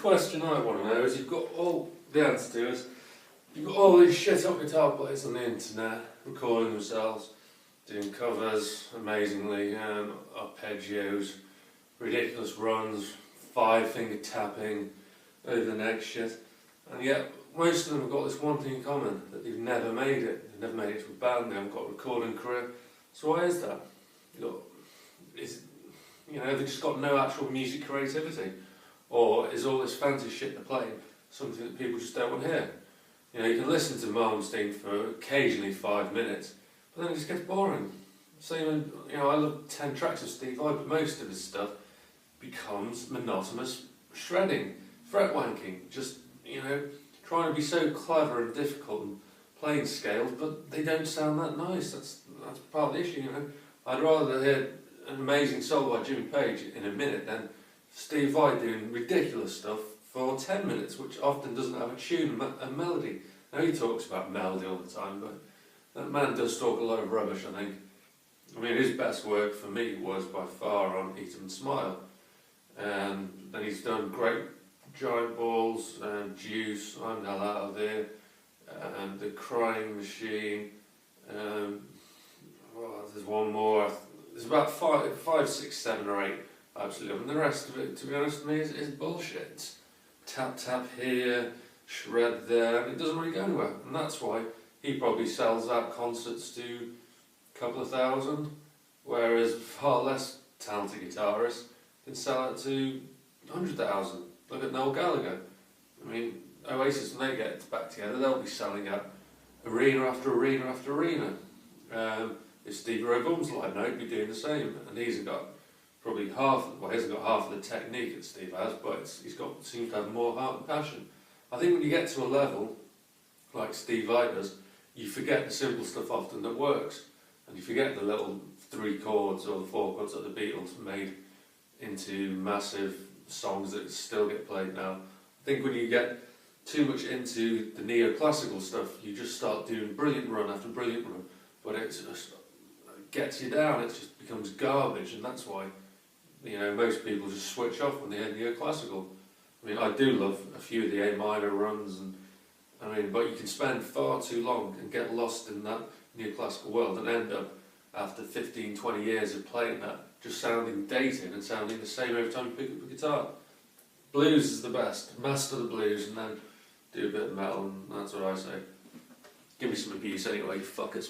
question I want to know is, the answer to is, you've got all these shit up guitar players on the internet recording themselves, doing covers amazingly, arpeggios, ridiculous runs, 5-finger tapping over the next shit, and yet most of them have got this one thing in common, that they've never made it. They've never made it to a band, they haven't got a recording career. So why is that? They've just got no actual music creativity? Or is all this fancy shit they're playing something that people just don't want to hear? You can listen to Malmsteen for occasionally 5 minutes, but then it just gets boring. Same, I love 10 tracks of Steve Vai, but most of his stuff becomes monotonous shredding, fret wanking, just, trying to be so clever and difficult and playing scales, but they don't sound that nice. That's part of the issue, I'd rather hear an amazing solo by Jimmy Page in a minute than Steve Vai doing ridiculous stuff for 10 minutes, which often doesn't have a tune, a melody. Now he talks about melody all the time, but that man does talk a lot of rubbish, I think. His best work for me was by far on Eat 'em and Smile. And he's done great Giant Balls, Juice, I'm the Hell Out of Here, and The Crying Machine. There's one more. There's about 5, 6, 7 or 8 I absolutely love, and the rest of it, to be honest with me, is bullshit. It's tap tap here, shred there, and it doesn't really go anywhere. And that's why he probably sells out concerts to a couple of thousand, whereas far less talented guitarists can sell out to 100,000. Look at Noel Gallagher. Oasis, when they get back together, they'll be selling out arena after arena after arena. If Stevie Ray Vaughan's alive now, he'd be doing the same, and he hasn't got half of the technique that Steve has, but seems to have more heart and passion. I think when you get to a level like Steve Vai does, you forget the simple stuff often that works, and you forget the little 3 chords or the 4 chords that the Beatles made into massive songs that still get played now. I think when you get too much into the neoclassical stuff, you just start doing brilliant run after brilliant run, but it gets you down, it just becomes garbage, and that's why most people just switch off when they hear neoclassical. I do love a few of the A minor runs, but you can spend far too long and get lost in that neoclassical world and end up, after 15, 20 years of playing that, just sounding dated and sounding the same every time you pick up a guitar. Blues is the best. Master the blues and then do a bit of metal, and that's what I say. Give me some abuse anyway, you fuckers.